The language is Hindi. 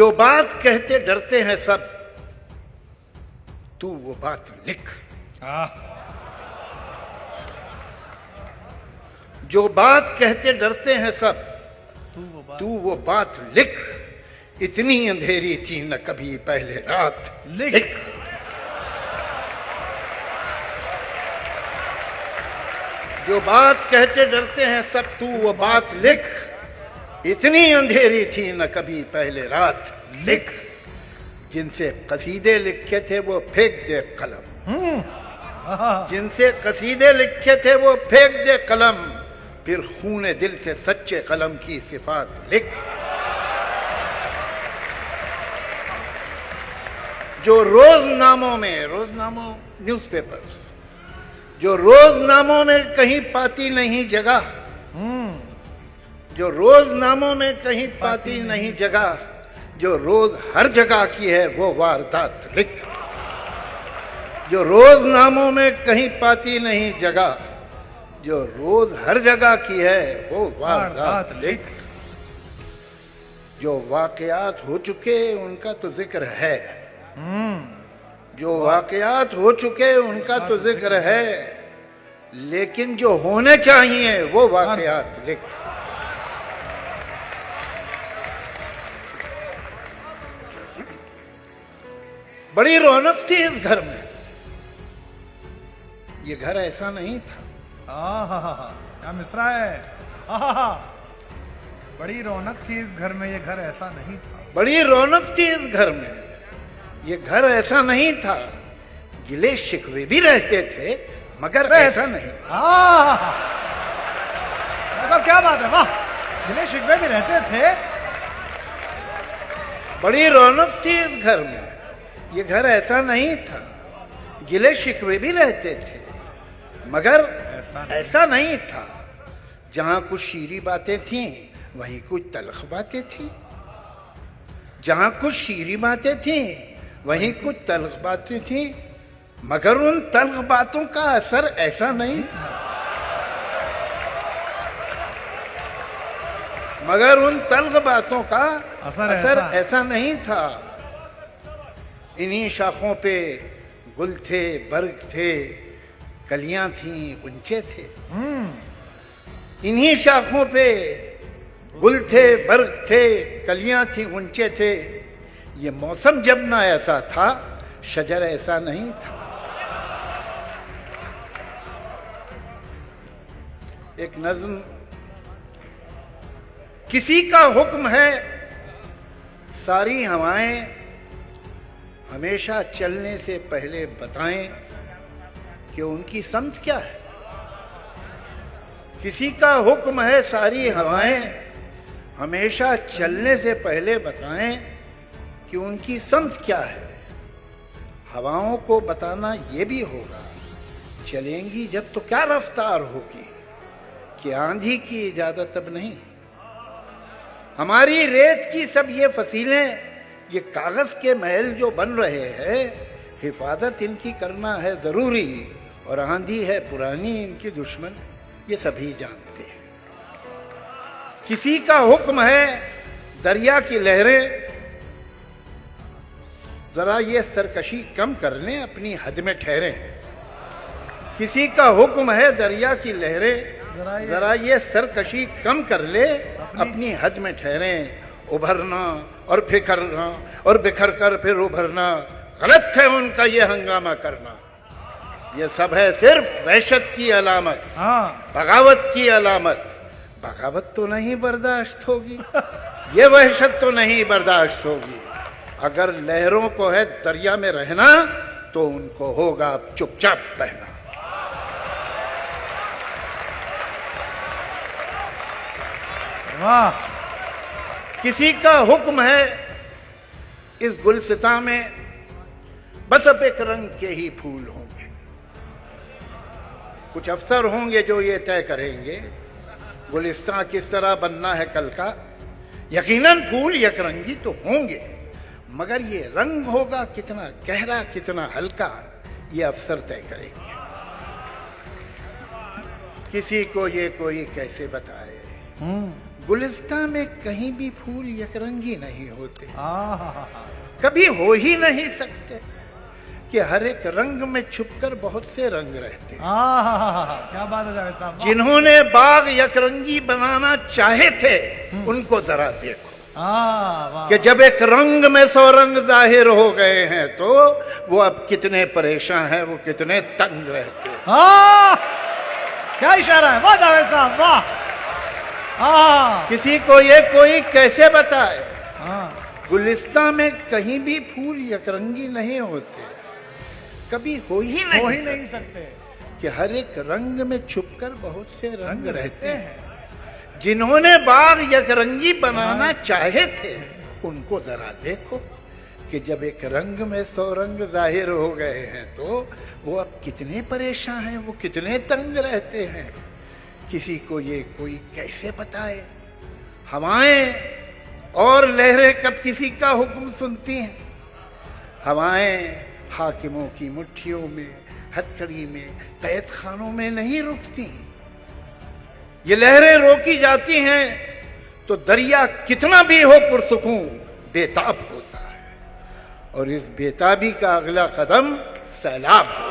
जो बात कहते डरते हैं सब, तू वो बात लिख। जो बात कहते डरते हैं सब, तू वो बात लिख। इतनी अंधेरी थी न कभी पहले रात, लिख। जो बात कहते डरते हैं सब, तू वो बात लिख। इतनी अंधेरी थी न कभी पहले रात, लिख। जिनसे कसीदे लिखे थे वो फेंक दे कलम, जिनसे कसीदे लिखे थे वो फेंक दे कलम। फिर खूने दिल से सच्चे कलम की सिफात लिख। जो रोजनामों में, रोजनामों न्यूज़पेपर्स, जो रोजनामों में कहीं पाती नहीं जगह, जो रोजनामों में कहीं पाती नहीं जगह, जो रोज हर जगह की है वो वारदात लिख। जो रोजनामों में कहीं पाती नहीं जगह, जो रोज हर जगह की है वो वारदात लिख। जो वाकयात हो चुके उनका तो जिक्र है, जो वाकयात हो चुके उनका तो जिक्र है, लेकिन जो होने चाहिए वो वाकयात लिख। बड़ी रौनक थी इस घर में, ये घर ऐसा नहीं था। क्या मिसरा है। बड़ी रौनक थी इस घर में, ये घर ऐसा नहीं था। बड़ी रौनक थी इस घर में, ये घर ऐसा नहीं था। गिले शिकवे भी रहते थे मगर ऐसा नहीं। तो क्या बात है, वाह। गिले शिकवे भी रहते थे। बड़ी रौनक थी इस घर में, ये घर ऐसा नहीं था। गिले शिकवे भी रहते थे मगर ऐसा नहीं था। जहां कुछ शीरी बातें थीं वहीं कुछ तलख बातें थीं। जहां कुछ शीरी बातें थीं वहीं कुछ तल्ख बातें थीं, मगर उन तल्ख बातों का असर ऐसा नहीं था। मगर उन तल्ख बातों का असर ऐसा नहीं था। इन्हीं शाखों पे गुल थे, बर्ग थे, कलियां थीं, गुंचे थे। इन्हीं शाखों पे गुल थे, बर्ग थे, कलियां थी, गुंचे थे। ये मौसम जब ना ऐसा था, शजर ऐसा नहीं था। एक नज्म, किसी का हुक्म है सारी हवाएं हमेशा चलने से पहले बताएं कि उनकी समझ क्या है। किसी का हुक्म है सारी हवाएं हमेशा चलने से पहले बताएं कि उनकी समझ क्या है। हवाओं को बताना ये भी होगा, चलेंगी जब तो क्या रफ्तार होगी, कि आंधी की इजाजत अब नहीं। हमारी रेत की सब ये फसीलें, ये कागज के महल जो बन रहे हैं, हिफाजत इनकी करना है जरूरी। और आंधी है पुरानी इनकी दुश्मन, ये सभी जानते हैं। किसी का हुक्म है दरिया की लहरें जरा ये सरकशी कम कर लें, अपनी हद में ठहरें। किसी का हुक्म है दरिया की लहरें जरा ये सरकशी कम कर ले, अपनी हद में ठहरें। उभरना और फिकरना और बिखर कर फिर उभरना, गलत है उनका ये हंगामा करना। ये सब है सिर्फ वहशत की अलामत, बगावत की अलामत। बगावत तो नहीं बर्दाश्त होगी, ये वहशत तो नहीं बर्दाश्त होगी। अगर लहरों को है दरिया में रहना, तो उनको होगा चुपचाप बहना। वाह। किसी का हुक्म है इस गुलसिता में बस अब एक रंग के ही फूल होंगे। कुछ अफसर होंगे जो ये तय करेंगे गुलिस्तां किस तरह बनना है कल का। यकीनन फूल यकरंगी तो होंगे, मगर ये रंग होगा कितना गहरा कितना हल्का, ये अफसर तय करेंगे। किसी को ये कोई कैसे बताए गुलिस्तां में कहीं भी फूल यकरंगी नहीं होते, आहा, कभी हो ही नहीं सकते कि हर एक रंग में छुपकर बहुत से रंग रहते। आहा, क्या बात है जावेद साहब, वाह। जिन्होंने बाग यकरंगी बनाना चाहे थे उनको जरा देखो वाह, कि जब एक रंग में 100 रंग जाहिर हो गए हैं तो वो अब कितने परेशान हैं, वो कितने तंग रहते हैं। क्या इशारा है, वाह जावेद साहब, वाह। किसी को ये कोई कैसे बताए, हाँ, गुलिस्तां में कहीं भी फूल यकरंगी नहीं होते, कभी हो ही नहीं सकते कि हर एक रंग में छुपकर बहुत से रंग रहते हैं। जिन्होंने बाग यकरंगी बनाना चाहे थे उनको जरा देखो कि जब एक रंग में 100 रंग जाहिर हो गए हैं तो वो अब कितने परेशान हैं, वो कितने तंग रहते हैं। किसी को ये कोई कैसे बताए। हवाएं और लहरें कब किसी का हुक्म सुनती हैं। हवाएं हाकिमों की मुट्ठियों में, हथकड़ी में, कैद खानों में नहीं रुकती। ये लहरें रोकी जाती हैं तो दरिया कितना भी हो पुरसुकून बेताब होता है, और इस बेताबी का अगला कदम सैलाब होता है।